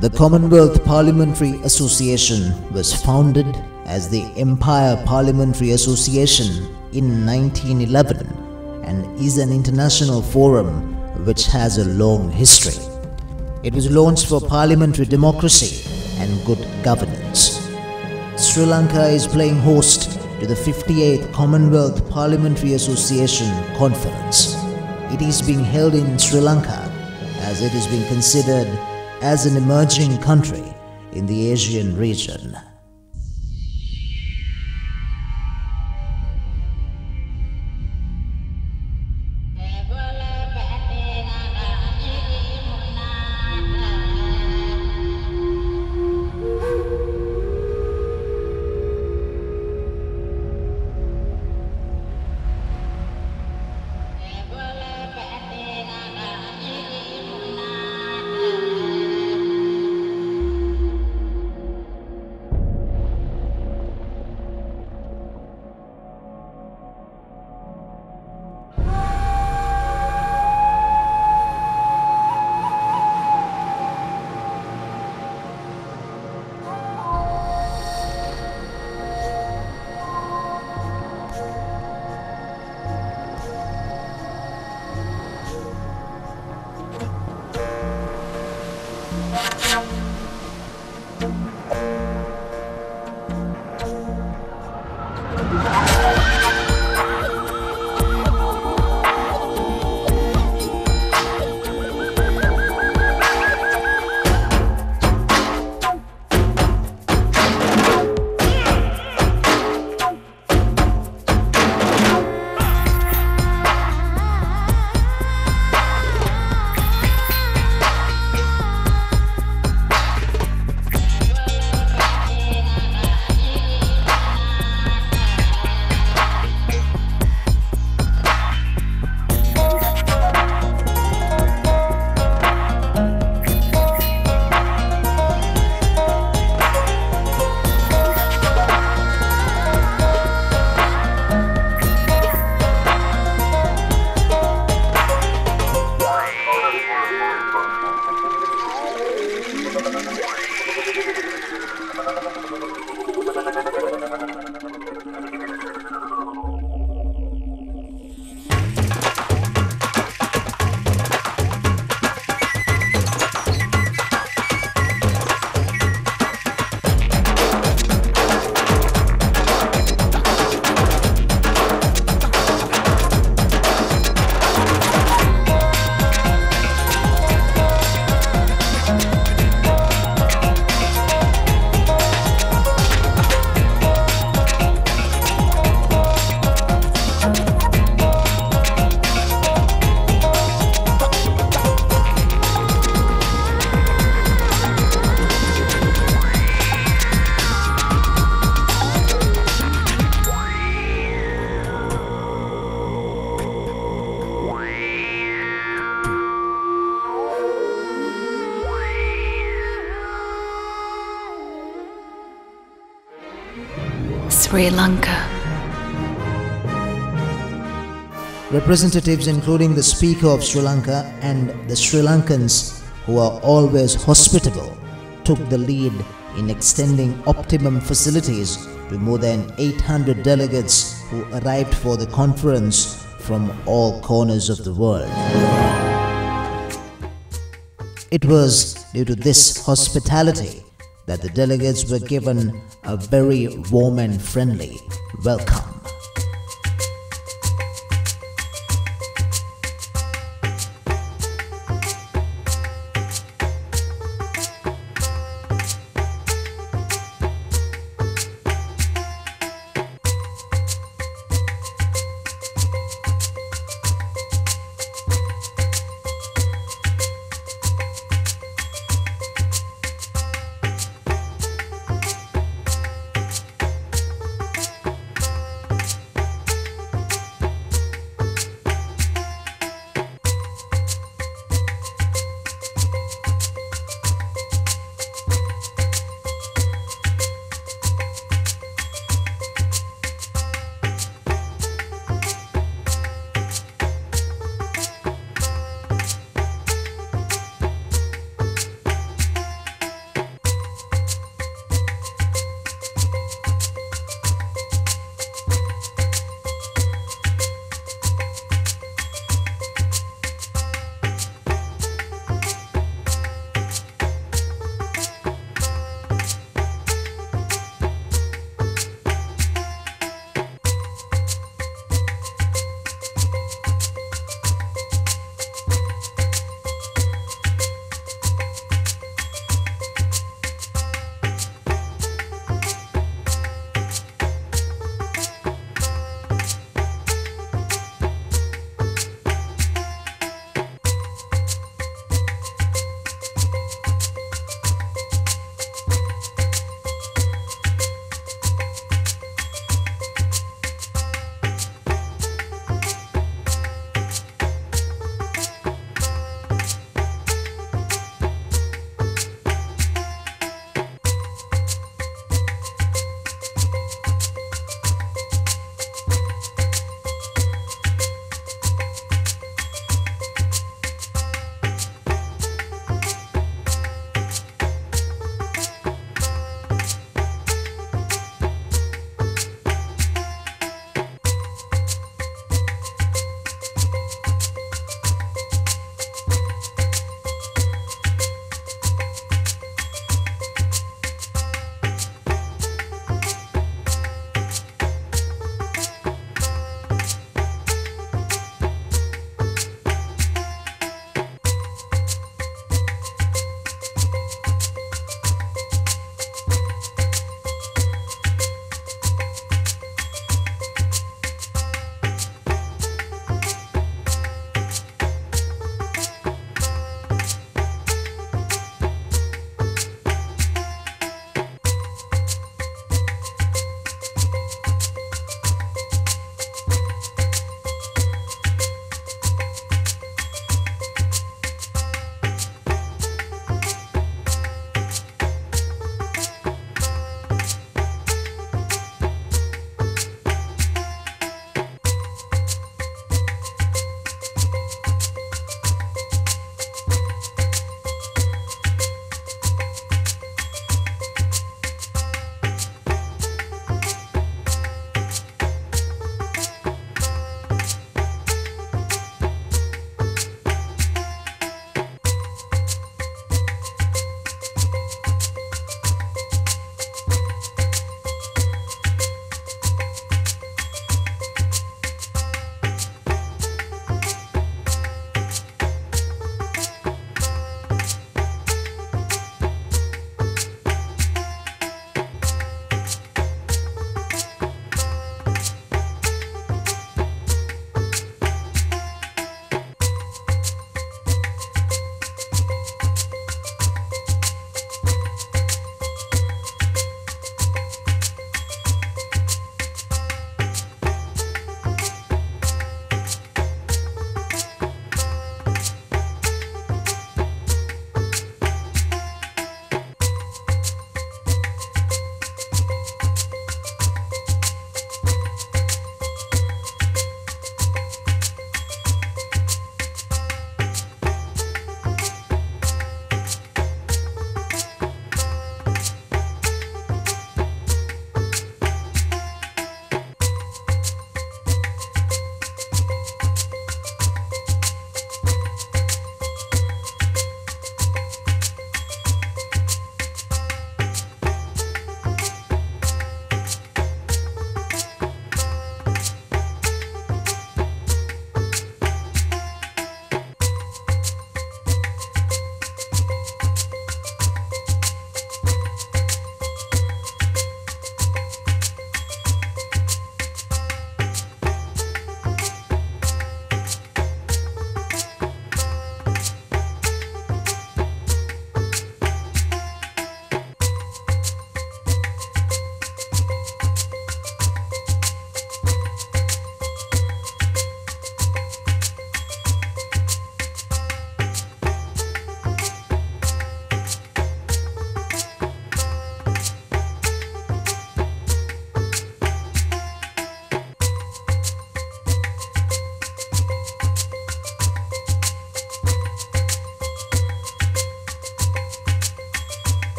The Commonwealth Parliamentary Association was founded as the Empire Parliamentary Association in 1911 and is an international forum which has a long history. It was launched for parliamentary democracy and good governance. Sri Lanka is playing host to the 58th Commonwealth Parliamentary Association Conference. It is being held in Sri Lanka as it is being considered as an emerging country in the Asian region. Sri Lanka. Representatives including the Speaker of Sri Lanka and the Sri Lankans, who are always hospitable, took the lead in extending optimum facilities to more than 800 delegates who arrived for the conference from all corners of the world. It was due to this hospitality that the delegates were given a very warm and friendly welcome.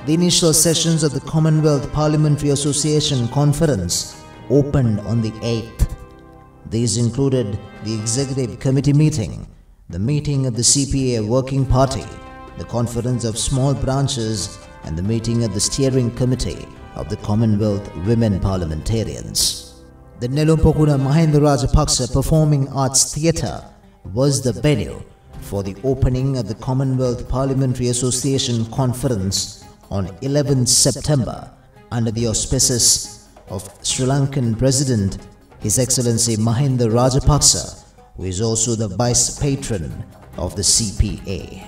The initial sessions of the Commonwealth Parliamentary Association Conference opened on the 8th. These included the Executive Committee meeting, the meeting of the CPA Working Party, the Conference of Small Branches, and the meeting of the Steering Committee of the Commonwealth Women Parliamentarians. The Nelumpokuna Mahinda Rajapaksa Performing Arts Theatre was the venue for the opening of the Commonwealth Parliamentary Association Conference on 11th September under the auspices of Sri Lankan President His Excellency Mahinda Rajapaksa, who is also the Vice Patron of the CPA.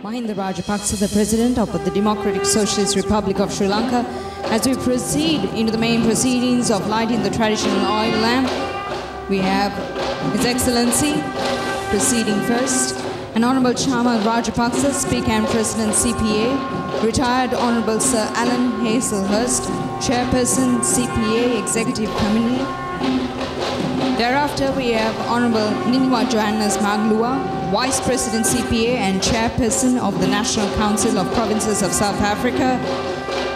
Mahinda Rajapaksa, the President of the Democratic Socialist Republic of Sri Lanka, as we proceed into the main proceedings of lighting the traditional oil lamp, we have His Excellency proceeding first, and Honourable Chairman Rajapaksa, Speaker and President CPA, Retired Honourable Sir Alan Hazelhurst, Chairperson CPA Executive Committee. Thereafter, we have Honourable Ninwa Johannes Maglua, Vice President CPA and Chairperson of the National Council of Provinces of South Africa,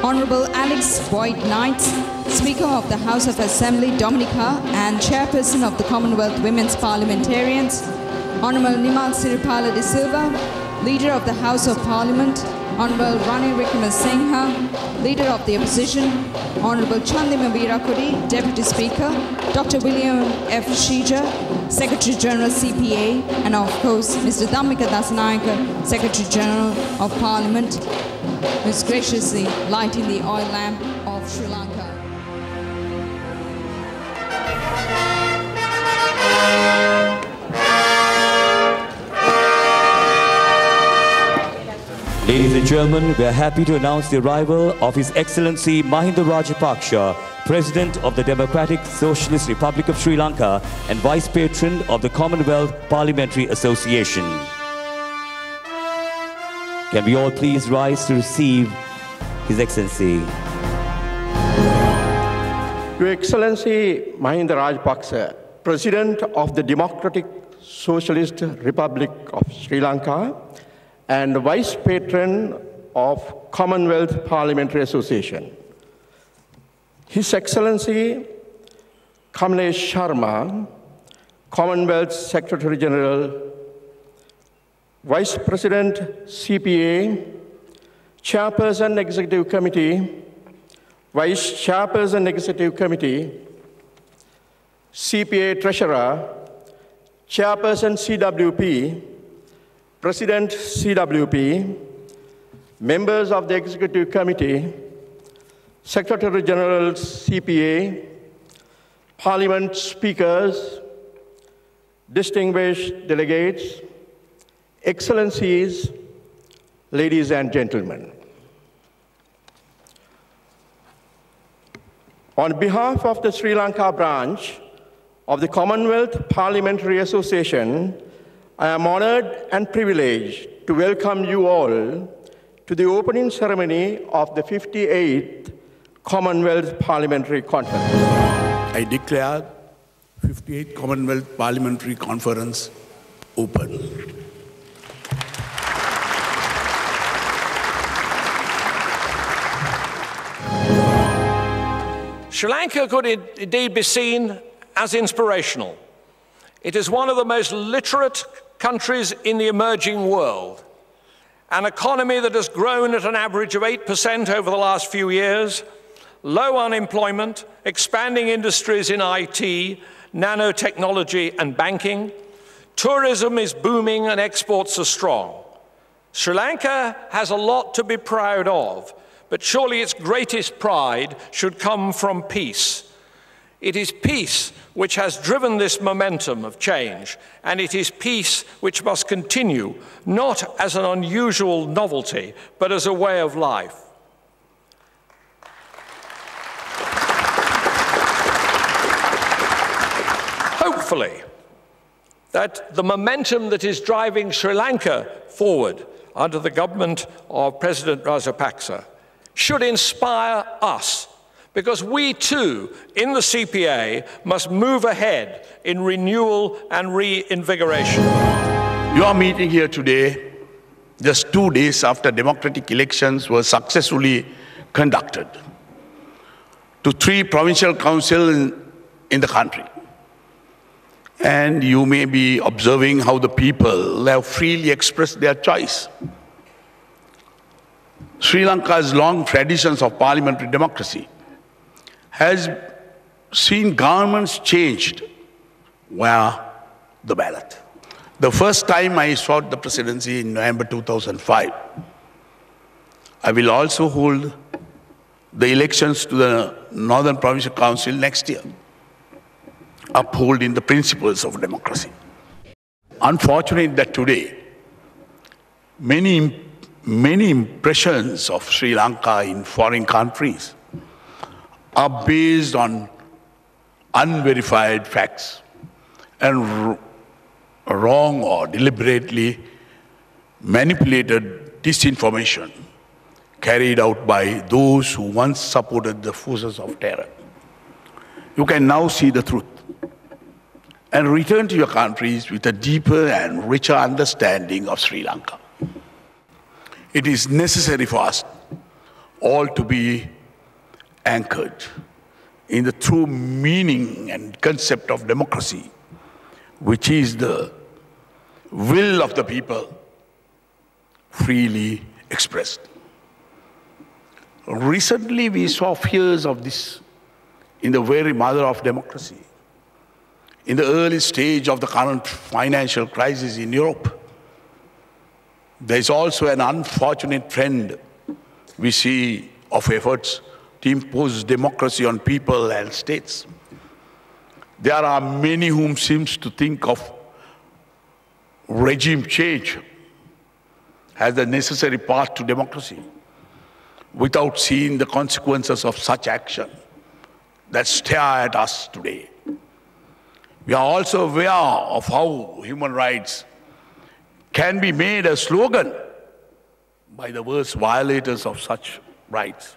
Honourable Alex Boyd Knight, Speaker of the House of Assembly Dominica and Chairperson of the Commonwealth Women's Parliamentarians, Honourable Nimal Siripala de Silva, Leader of the House of Parliament, Honourable Ranil Wickremesinghe, Leader of the Opposition, Honourable Chandima Veerakudi, Deputy Speaker, Dr. William F. Shija, Secretary General CPA, and of course Mr. Dhammika Dasanayake, Secretary General of Parliament, who is graciously lighting the oil lamp of Sri Lanka. Ladies and gentlemen, we are happy to announce the arrival of His Excellency Mahinda Rajapaksa, President of the Democratic Socialist Republic of Sri Lanka and Vice Patron of the Commonwealth Parliamentary Association. Can we all please rise to receive His Excellency? Your Excellency Mahinda Rajapaksa, President of the Democratic Socialist Republic of Sri Lanka and Vice Patron of Commonwealth Parliamentary Association. His Excellency Kamlesh Sharma, Commonwealth Secretary General, Vice President CPA, Chairperson Executive Committee, Vice Chairperson Executive Committee, CPA Treasurer, Chairperson CWP, President CWP, members of the Executive Committee, Secretary General CPA, Parliament speakers, distinguished delegates, Excellencies, ladies and gentlemen. On behalf of the Sri Lanka branch of the Commonwealth Parliamentary Association, I am honored and privileged to welcome you all to the opening ceremony of the 58th Commonwealth Parliamentary Conference. I declare 58th Commonwealth Parliamentary Conference open. Sri Lanka could indeed be seen as inspirational. It is one of the most literate countries in the emerging world, an economy that has grown at an average of 8% over the last few years, low unemployment, expanding industries in IT, nanotechnology and banking. Tourism is booming and exports are strong. Sri Lanka has a lot to be proud of, but surely its greatest pride should come from peace. It is peace which has driven this momentum of change, and it is peace which must continue, not as an unusual novelty, but as a way of life. Hopefully, that the momentum that is driving Sri Lanka forward under the government of President Rajapaksa should inspire us, because we too, in the CPA, must move ahead in renewal and reinvigoration. You are meeting here today just 2 days after democratic elections were successfully conducted to 3 provincial councils in the country. And you may be observing how the people have freely expressed their choice. Sri Lanka's long traditions of parliamentary democracy has seen governments changed via the ballot. The first time I sought the presidency in November 2005, I will also hold the elections to the Northern Provincial Council next year, upholding the principles of democracy. Unfortunate that today, many impressions of Sri Lanka in foreign countries are based on unverified facts and wrong or deliberately manipulated disinformation carried out by those who once supported the forces of terror. You can now see the truth and return to your countries with a deeper and richer understanding of Sri Lanka. It is necessary for us all to be anchored in the true meaning and concept of democracy, which is the will of the people freely expressed. Recently, we saw fears of this in the very mother of democracy. In the early stage of the current financial crisis in Europe, there is also an unfortunate trend we see of efforts to impose democracy on people and states. There are many whom seems to think of regime change as the necessary path to democracy without seeing the consequences of such action that stare at us today. We are also aware of how human rights can be made a slogan by the worst violators of such rights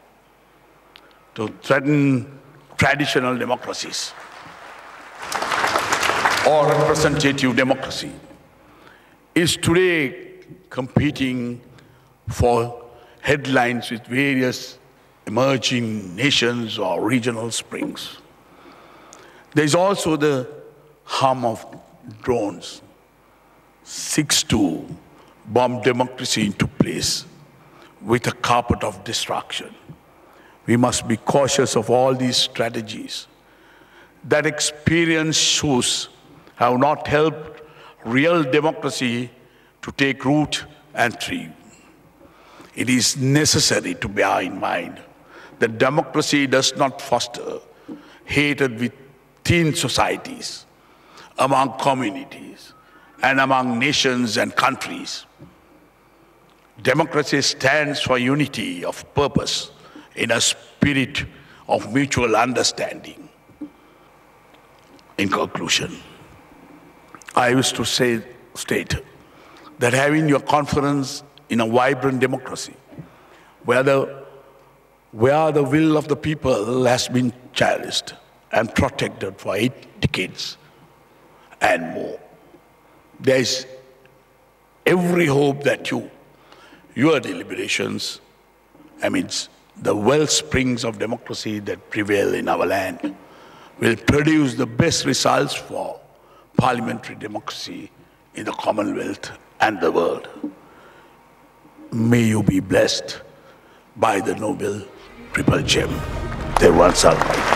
to threaten traditional democracies or representative democracy is today competing for headlines with various emerging nations or regional springs. There is also the harm of drones, seeks to bomb democracy into place with a carpet of destruction. We must be cautious of all these strategies that experience shows have not helped real democracy to take root and thrive. It is necessary to bear in mind that democracy does not foster hatred within societies, among communities, and among nations and countries. Democracy stands for unity of purpose in a spirit of mutual understanding. In conclusion, I wish to state that having your confidence in a vibrant democracy, where the will of the people has been cherished and protected for 8 decades and more, there is every hope that your deliberations amidst the wellsprings of democracy that prevail in our land will produce the best results for parliamentary democracy in the Commonwealth and the world. May you be blessed by the noble Triple Gem. They once are right.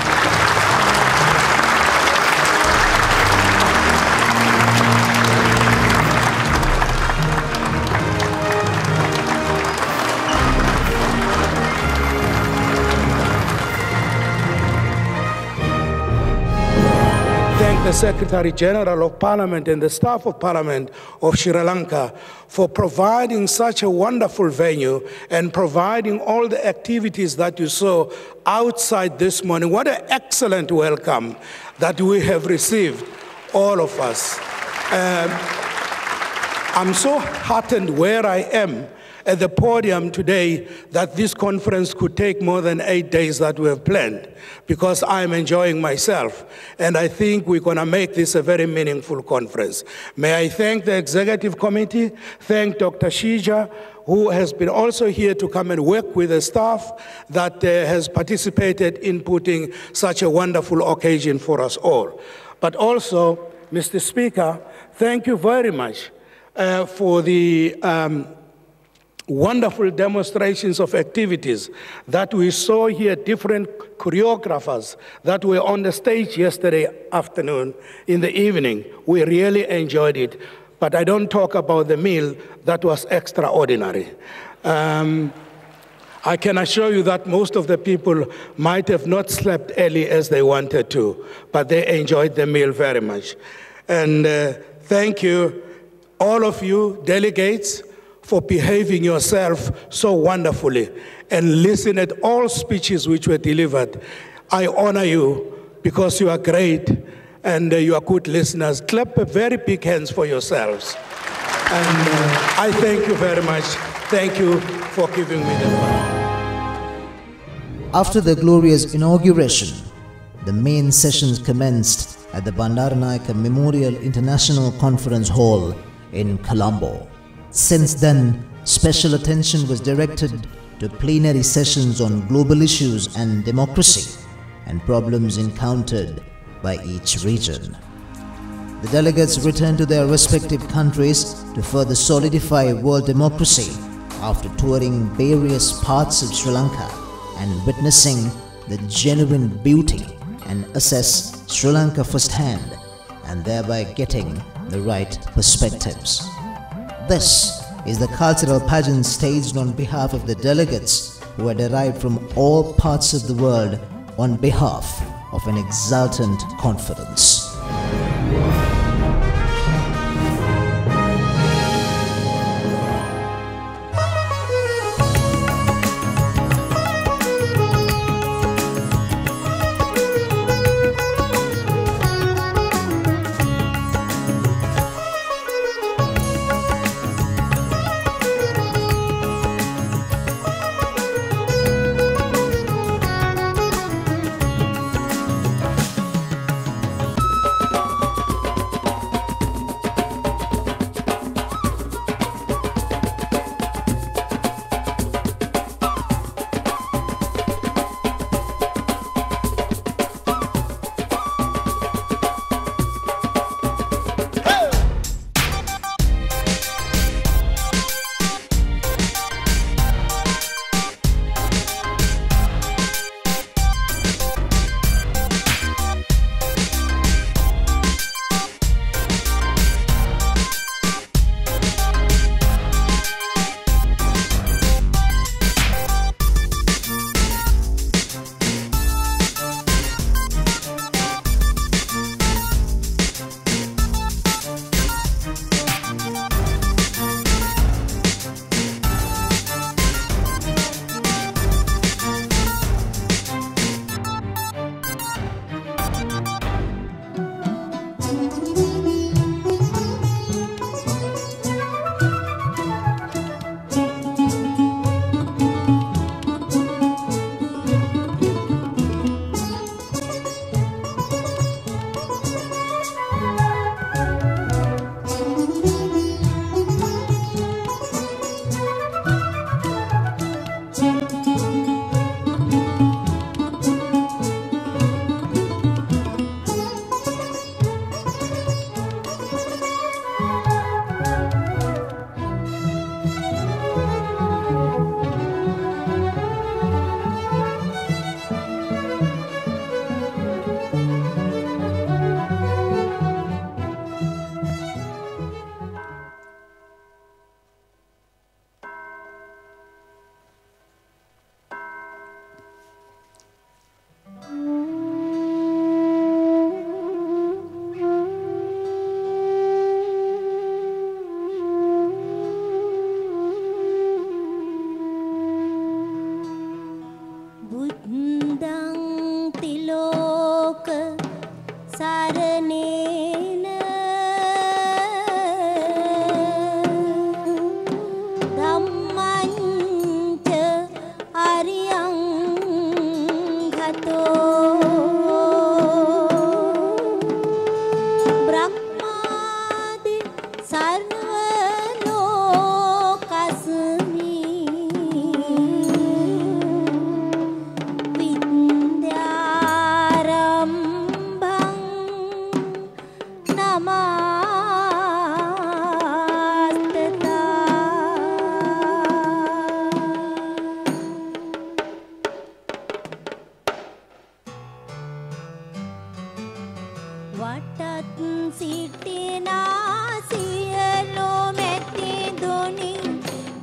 Thank the Secretary General of Parliament and the staff of Parliament of Sri Lanka for providing such a wonderful venue and providing all the activities that you saw outside this morning. What an excellent welcome that we have received, all of us. I'm so heartened where I am at the podium today that this conference could take more than 8 days that we have planned, because I'm enjoying myself, and I think we're going to make this a very meaningful conference. May I thank the Executive Committee, thank Dr. Shija, who has been also here to come and work with the staff that has participated in putting such a wonderful occasion for us all. But also, Mr. Speaker, thank you very much for the wonderful demonstrations of activities that we saw here, different choreographers that were on the stage yesterday afternoon, in the evening. We really enjoyed it. But I don't talk about the meal that was extraordinary. I can assure you that most of the people might have not slept early as they wanted to, but they enjoyed the meal very much. And thank you, all of you delegates, for behaving yourself so wonderfully and listen at all speeches which were delivered. I honor you because you are great and you are good listeners. Clap very big hands for yourselves. And I thank you very much. Thank you for giving me the word. After the glorious inauguration, the main sessions commenced at the Bandaranaike Memorial International Conference Hall in Colombo. Since then, special attention was directed to plenary sessions on global issues and democracy and problems encountered by each region. The delegates returned to their respective countries to further solidify world democracy after touring various parts of Sri Lanka and witnessing the genuine beauty and assess Sri Lanka firsthand and thereby getting the right perspectives. This is the cultural pageant staged on behalf of the delegates who are derived from all parts of the world on behalf of an exultant confidence.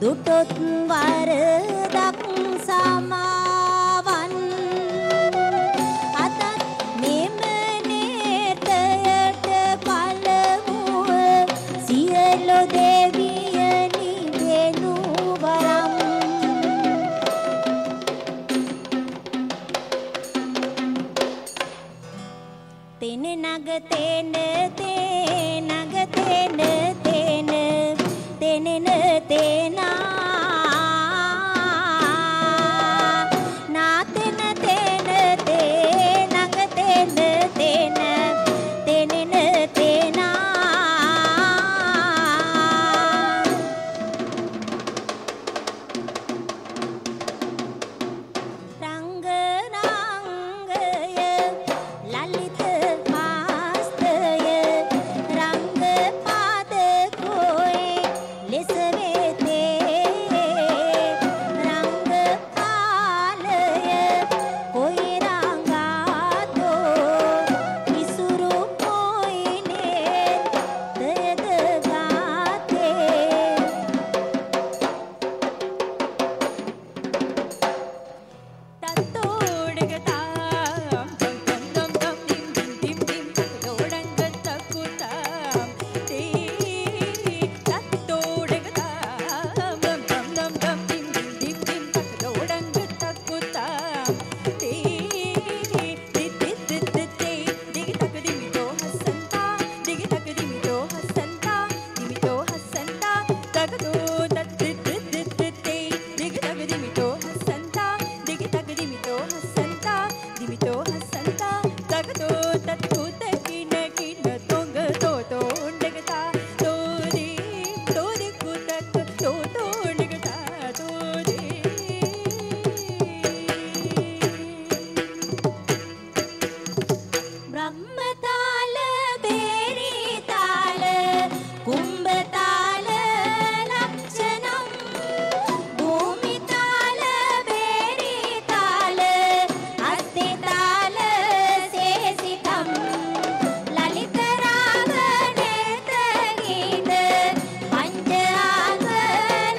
දුටොත් වරදක් සමාවන් අතත් මෙම නේතයට පළමුව සියලු දෙවියනි දෙනු වරම් තෙන නග තෙන තේ නග තෙන තෙන තෙනෙන තේනා නා තෙන තෙන තේ නග තෙන තෙන තෙනෙන තේනා රංග රංගය ලලිත හාස්තය රංග පාද කොයි ලෙස වේතේ රංග පාලය කොයි රංගාතෝ විසුරු කොයිනේ දයද ගාතේ තත්තෝඩගතාම් දම් දම් දම් දම් දිම් දිම් දිම් දිම් තෝඩංගතකුතාම් තේ තත්තෝඩගතාම් දම් දම් දම් දම් දිම් දිම් දිම් දිම් තෝඩංගතකුතාම් තේ දිත් දිත් දිත් දිත් තේ දිග තක දිමිතෝ හසන්තා දිග තක දිමිතෝ හසන්තා දිමිතෝ හසන්තා තකතෝ තත් දිත් දිත් දිත් දිත් තේ දිග තක දිමිතෝ හසන්තා දිග තක දිමිතෝ හසන්තා දිමිතෝ හසන්තා තකතෝ තත් කුත කින කින තොංග තෝතෝ ණගතා තෝදී තෝදී කුතක් තෝතෝ ණගතා තෝදී බ්‍රහ්මතාල බේරිතාල කුම්භතාල ලක්ෂණම් භූමිතාල බේරිතාල අස්තිතාල සේසිතම් ලලිත රාග නේත ගීත පංචාංග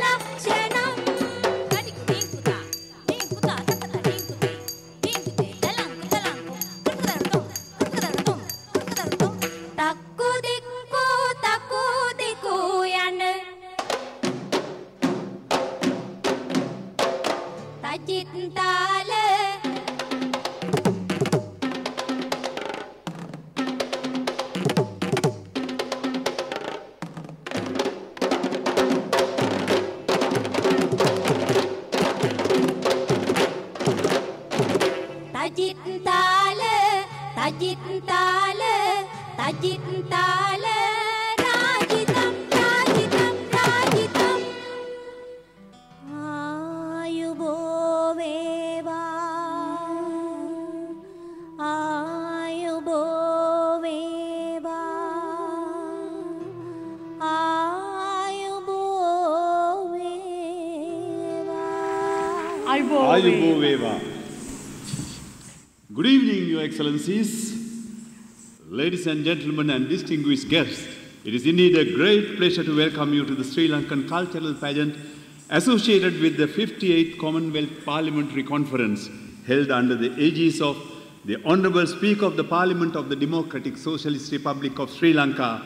ලක්ෂණම් කටිකුටිකුතා ටිකුතා තකත ටිකුතේ ටිකුතේ දලං දලං කතරතොම් කතරතොම් කතරතොම් තක්කු දික්කු යන තජිත්තාල තජිත්තාල තජිත්තාල තජිත්තාල රාජිතම් රාජිතම් රාජිතම් ආයුබෝ වේවා ආයුබෝ වේවා ආයුබෝ වේවා Ayubo Veva. Good evening, Your Excellencies, ladies and gentlemen and distinguished guests. It is indeed a great pleasure to welcome you to the Sri Lankan cultural pageant associated with the 58th Commonwealth Parliamentary Conference held under the aegis of the Honourable Speaker of the Parliament of the Democratic Socialist Republic of Sri Lanka,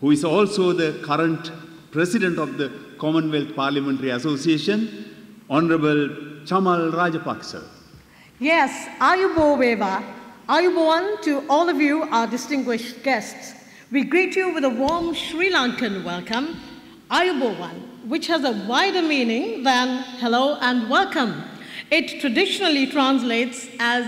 who is also the current President of the Commonwealth Parliamentary Association, Honourable Chamal Rajapaksa. Yes, Ayubo Veva. Ayubowan to all of you, our distinguished guests. We greet you with a warm Sri Lankan welcome, Ayubowan, which has a wider meaning than hello and welcome. It traditionally translates as,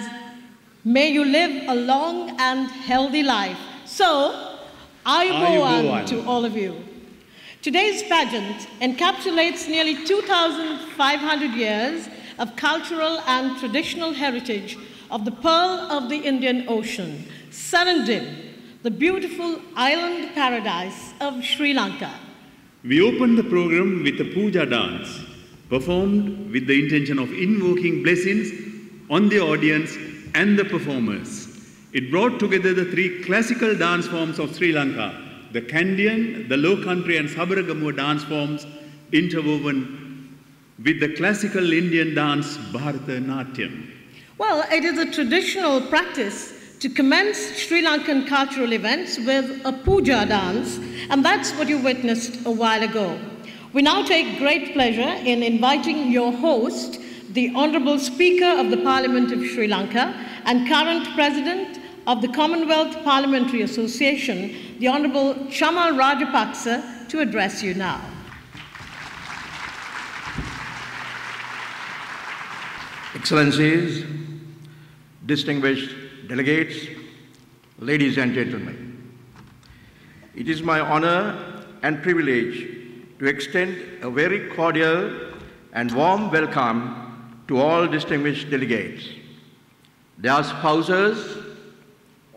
may you live a long and healthy life. So, Ayubowan to all of you. Today's pageant encapsulates nearly 2,500 years of cultural and traditional heritage of the Pearl of the Indian Ocean, Serendip, the beautiful island paradise of Sri Lanka. We opened the program with a puja dance, performed with the intention of invoking blessings on the audience and the performers. It brought together the three classical dance forms of Sri Lanka, the Kandyan, the Low Country and Sabaragamuwa dance forms, interwoven with the classical Indian dance Bharatanatyam. Well, it is a traditional practice to commence Sri Lankan cultural events with a puja dance, and that's what you witnessed a while ago. We now take great pleasure in inviting your host, the Honorable Speaker of the Parliament of Sri Lanka and current President of the Commonwealth Parliamentary Association, the Honorable Chamal Rajapaksa, to address you now. Excellencies, distinguished delegates, ladies and gentlemen, it is my honor and privilege to extend a very cordial and warm welcome to all distinguished delegates, their spouses,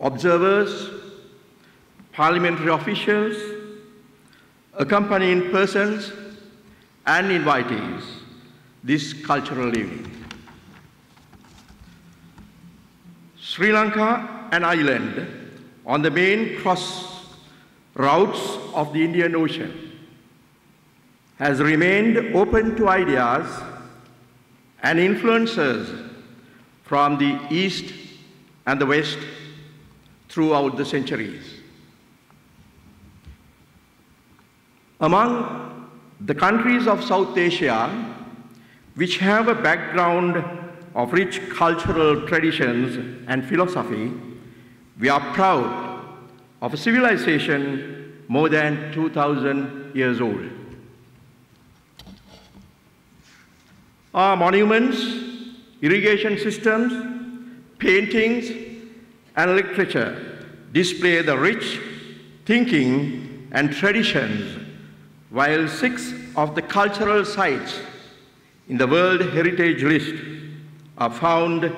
observers, parliamentary officials, accompanying persons, and invitees this cultural evening. Sri Lanka, an island on the main cross routes of the Indian Ocean, has remained open to ideas and influences from the East and the West throughout the centuries. Among the countries of South Asia, which have a background of rich cultural traditions and philosophy, we are proud of a civilization more than 2,000 years old. Our monuments, irrigation systems, paintings, and literature display the rich thinking and traditions, while 6 of the cultural sites in the World Heritage List are found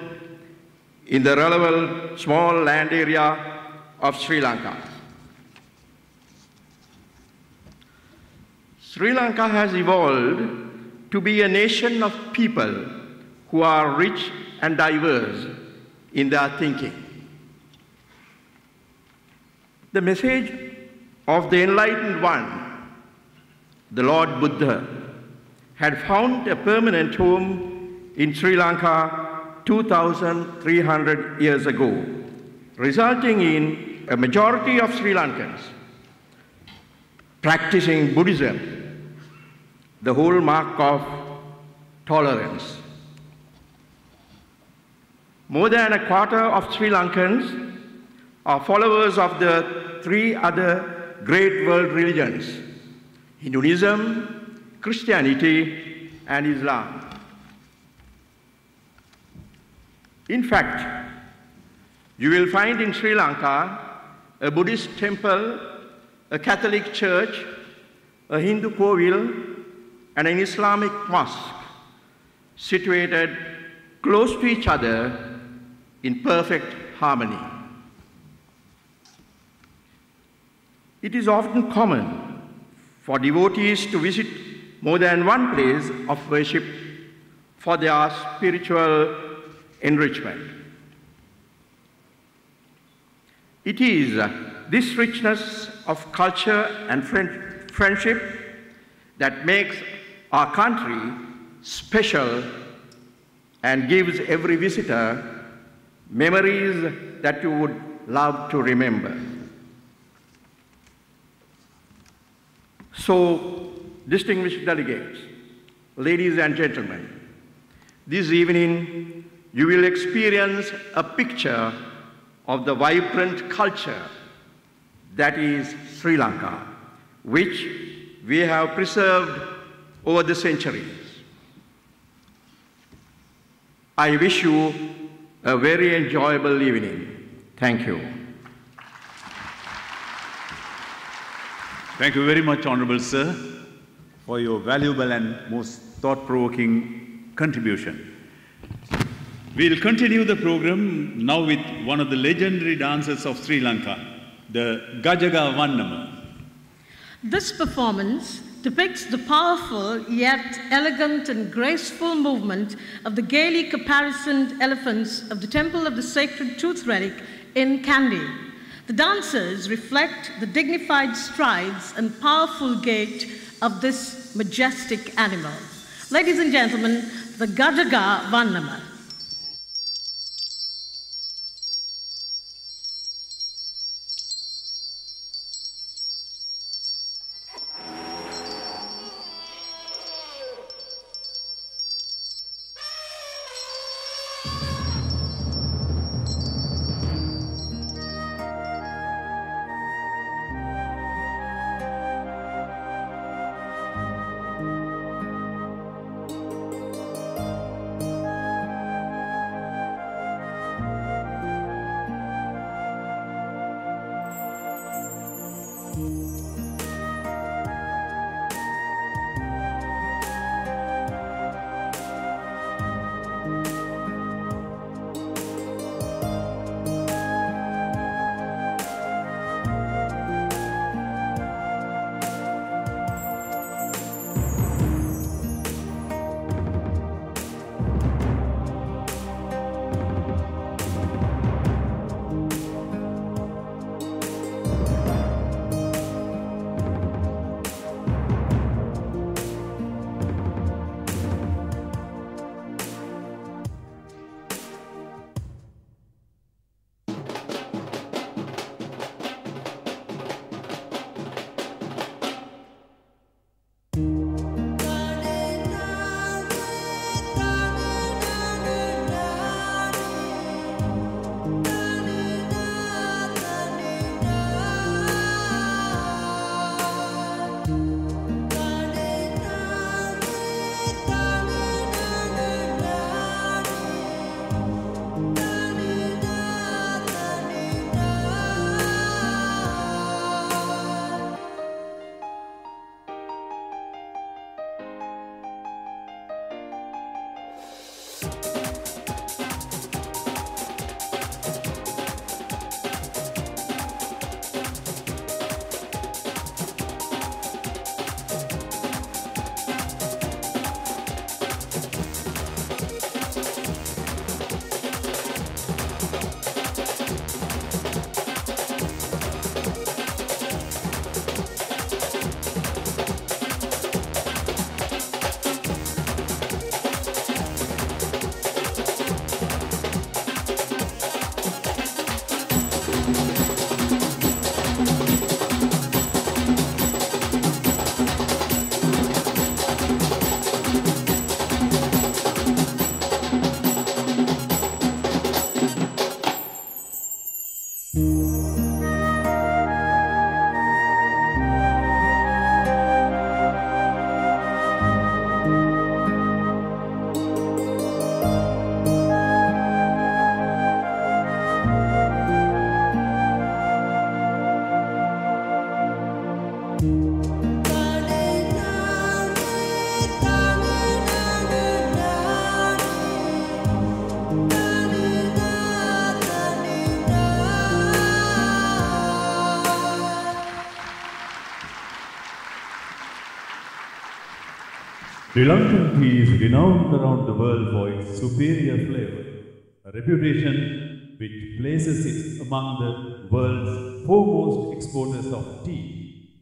in the relevant small land area of Sri Lanka. Sri Lanka has evolved to be a nation of people who are rich and diverse in their thinking. The message of the Enlightened One, the Lord Buddha, had found a permanent home in Sri Lanka 2,300 years ago, resulting in a majority of Sri Lankans practicing Buddhism, the hallmark of tolerance. More than a quarter of Sri Lankans are followers of the 3 other great world religions: Hinduism, Christianity, and Islam. In fact, you will find in Sri Lanka a Buddhist temple, a Catholic church, a Hindu kovil, and an Islamic mosque situated close to each other in perfect harmony. It is often common for devotees to visit more than one place of worship for their spiritual enrichment. It is this richness of culture and friendship that makes our country special and gives every visitor memories that you would love to remember. So, distinguished delegates, ladies and gentlemen, this evening you will experience a picture of the vibrant culture that is Sri Lanka, which we have preserved over the centuries. I wish you a very enjoyable evening. Thank you. Thank you very much, Honorable Sir, for your valuable and most thought-provoking contribution. We'll continue the program now with one of the legendary dancers of Sri Lanka, the Gajaga Vannama. This performance depicts the powerful yet elegant and graceful movement of the gaily caparisoned elephants of the Temple of the Sacred Tooth Relic in Kandy. The dancers reflect the dignified strides and powerful gait of this majestic animals. Ladies and gentlemen, the Gajaga Vannama. Sri Lankan tea is renowned around the world for its superior flavor, a reputation which places it among the world's foremost exporters of tea.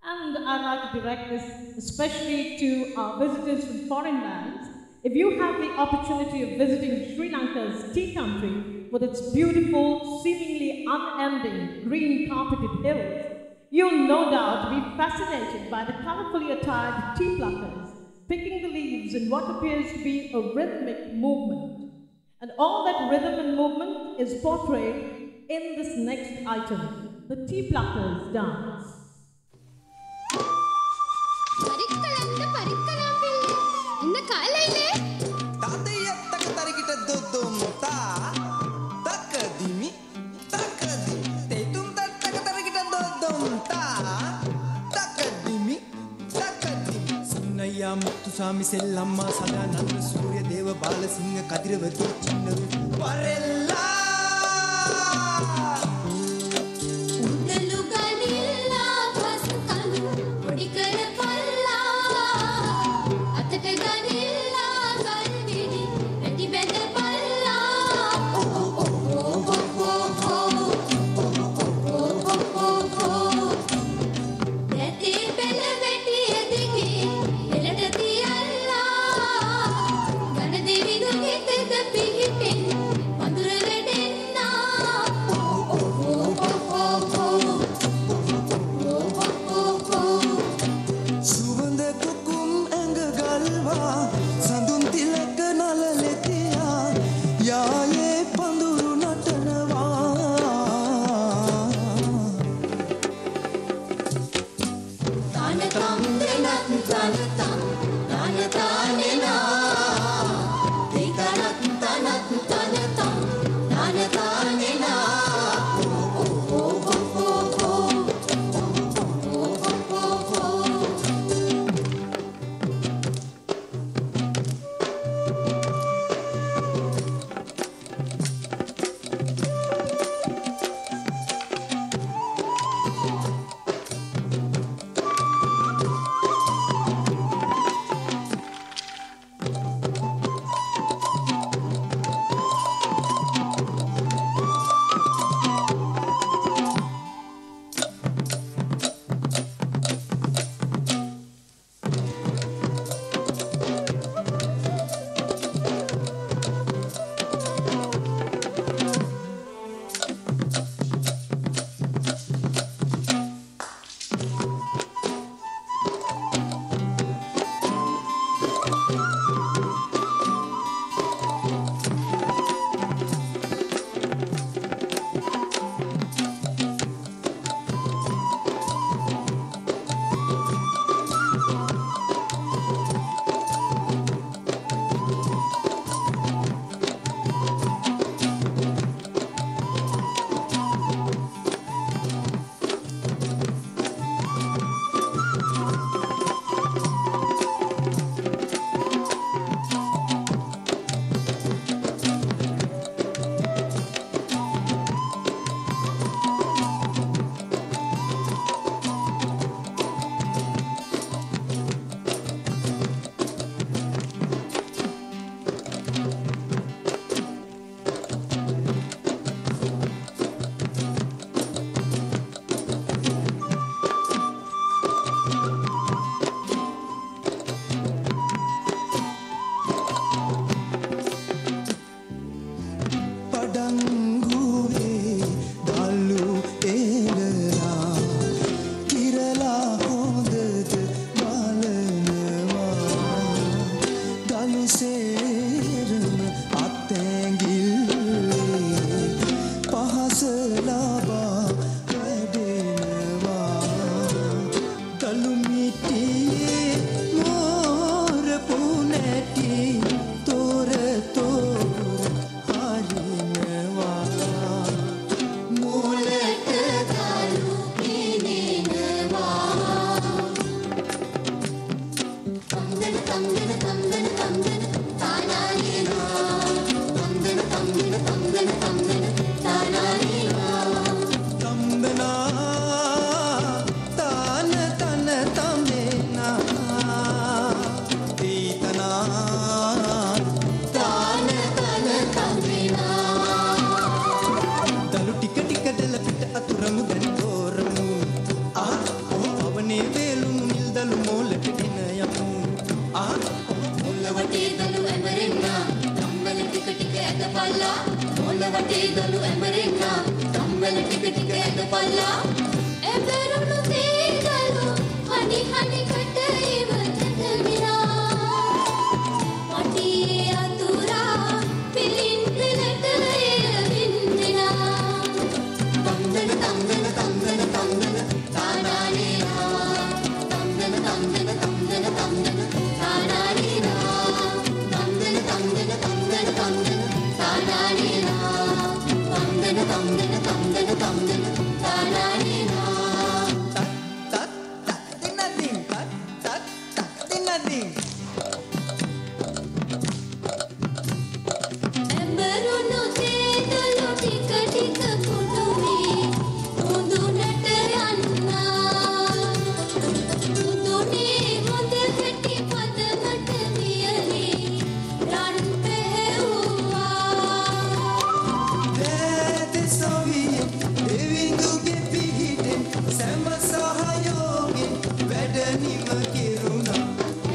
And I'd like to direct this especially to our visitors from foreign lands. If you have the opportunity of visiting Sri Lanka's tea country with its beautiful, seemingly unending green carpeted hills, you'll no doubt be fascinated by the colorfully attired tea pluckers, picking the leaves in what appears to be a rhythmic movement. And all that rhythm and movement is portrayed in this next item, the tea pluckers dance. Sami Sellamma Sadananda Surya Deva Balasinga Kadiravati Chinnaru Varella Undaluganilla Vaskalu Podikara Palla Atataganilla Kalvidi Reti Benda Palla Reti Bella Veti Ediki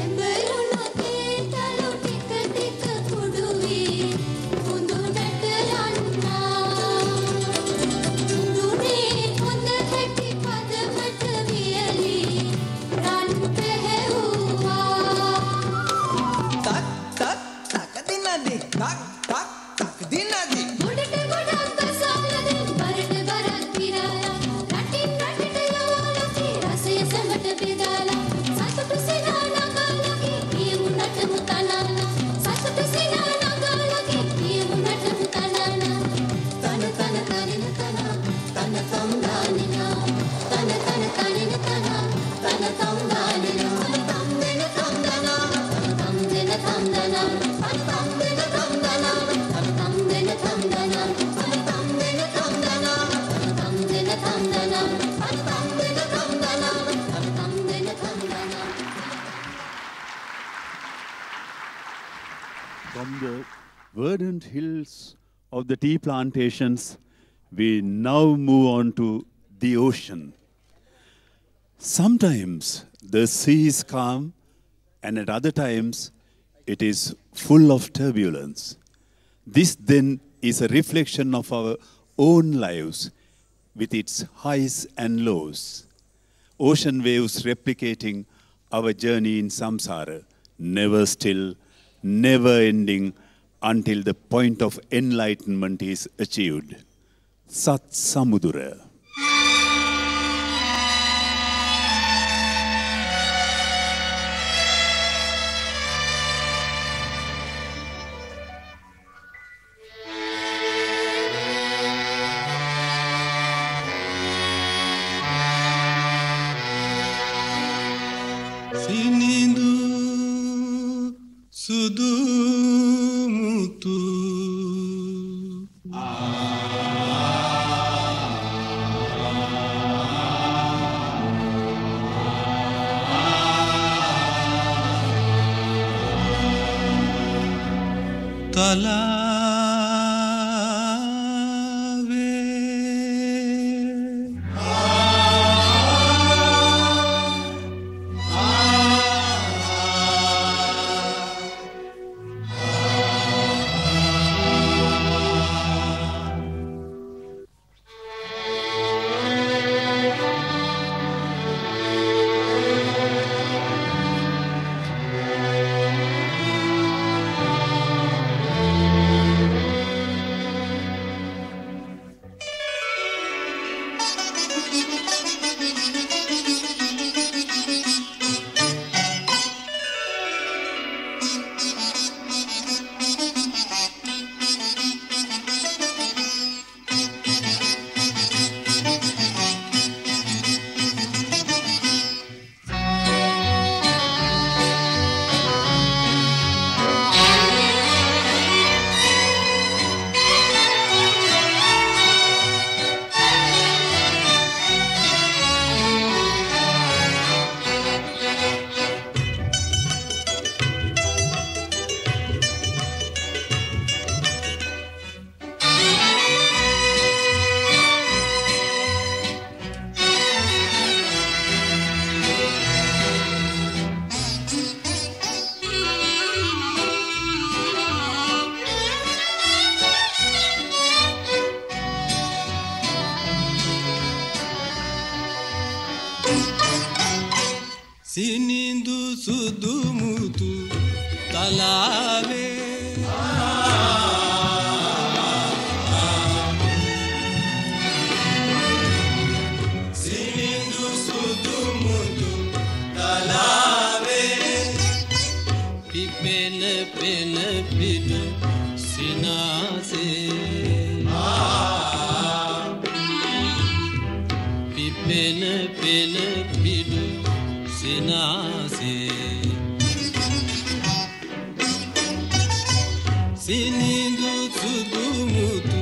Ember From the verdant hills of the tea plantations, we now move on to the ocean. Sometimes the sea is calm, and at other times it is full of turbulence. This then is a reflection of our own lives with its highs and lows. Ocean waves replicating our journey in samsara, never still, never ending until the point of enlightenment is achieved. Sat Samudra. Sinindu sudumutu Sinindu sudumutu talave Sinindu sudumutu talave Pipene pene pidu sinase Pipene pene pidu sinase Sinindu sudumutu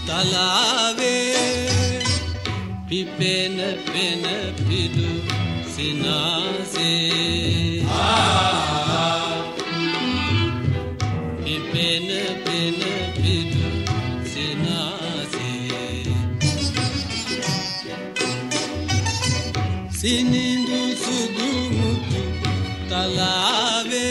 talave Pipene pene pidu sinase Pipene pene pidu sinase Sinindu sudumutu talave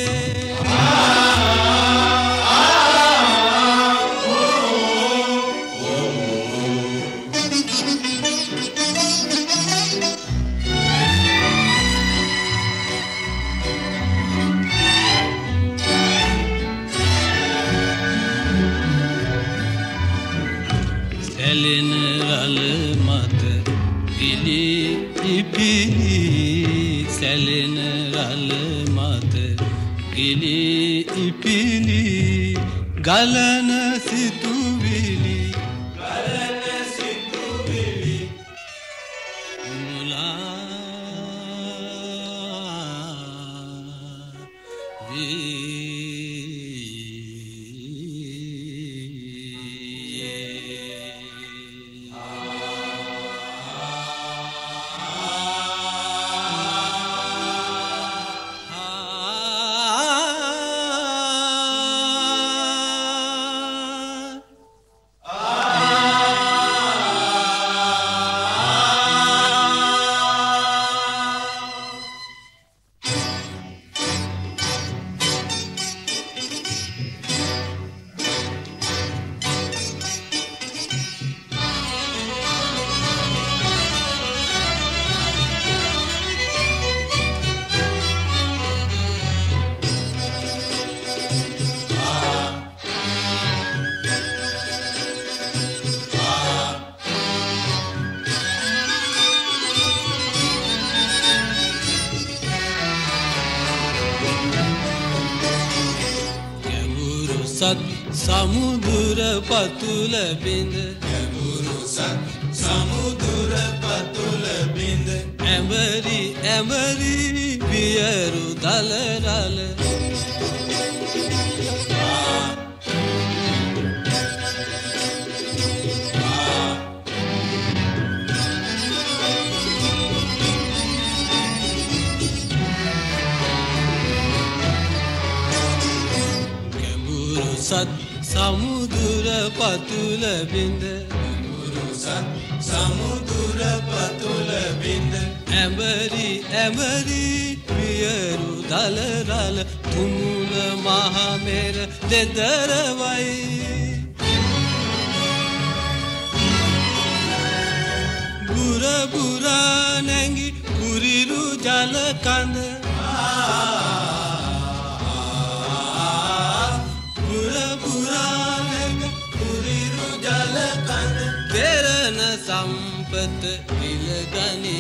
Selin ral mat pili ipili Selin ral mat pili ipili Galana situvili Mula සත් සමුදුර පතුල බිඳ ගැඹුරු සත් සමුදුර පතුල බිඳ ඇමරි ඇමරි වියරු දලරල සත් සමුදුර පතුල බිඳ ගැඹුරු සත් සමුදුර පතුල බිඳ ඇඹරි ඇඹරි වියරු දලරල තුමුල මහ මෙර දෙදරවයි බුර බුරා නැඟි කුරිරු ජල කඳ සම්පත ඉලගනී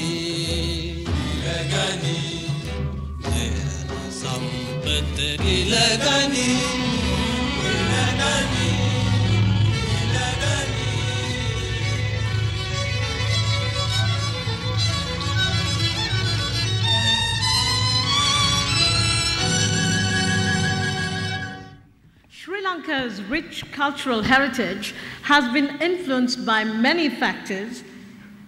සම්පත ඉලගනී Sri Lanka's rich cultural heritage has been influenced by many factors,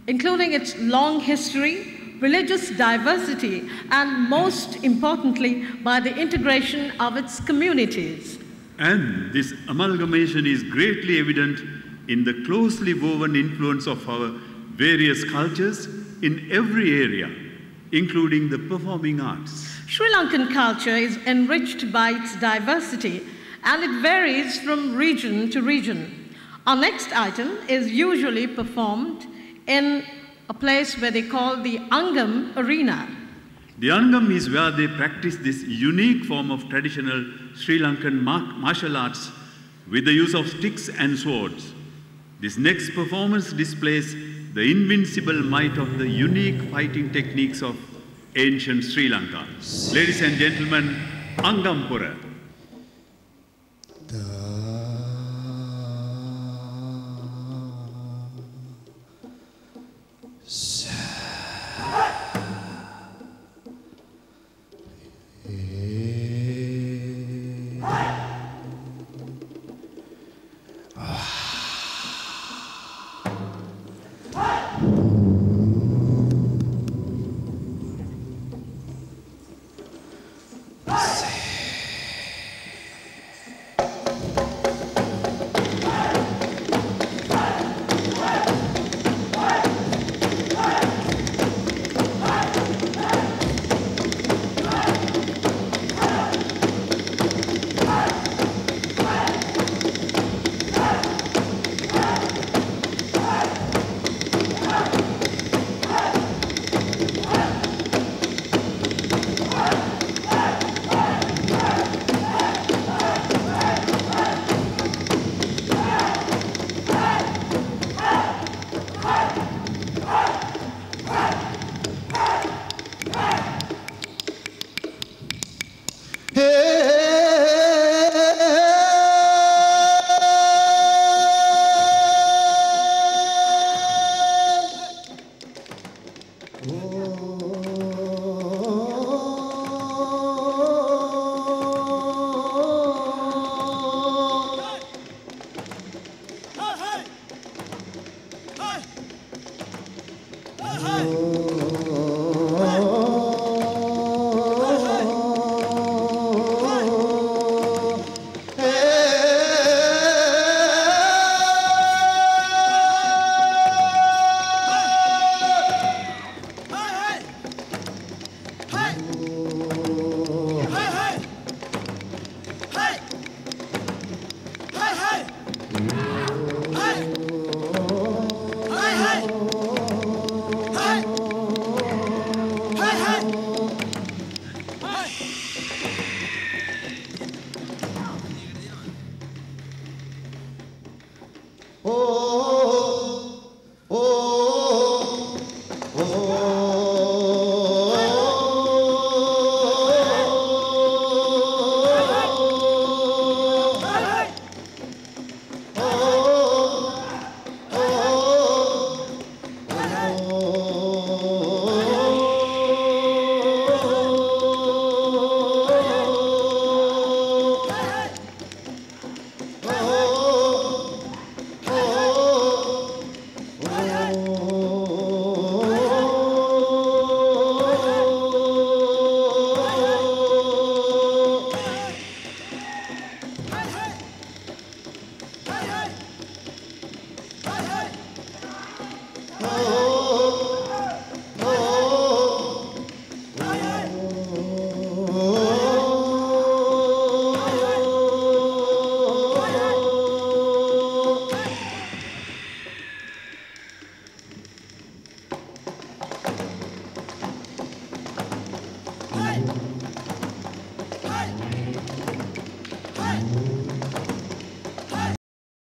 including its long history, religious diversity, and most importantly, by the integration of its communities. And this amalgamation is greatly evident in the closely woven influence of our various cultures in every area, including the performing arts. Sri Lankan culture is enriched by its diversity, and it varies from region to region. Our next item is usually performed in a place where they call the Angam arena. The Angam is where they practice this unique form of traditional Sri Lankan martial arts with the use of sticks and swords. This next performance displays the invincible might of the unique fighting techniques of ancient Sri Lanka. Ladies and gentlemen, Angampura.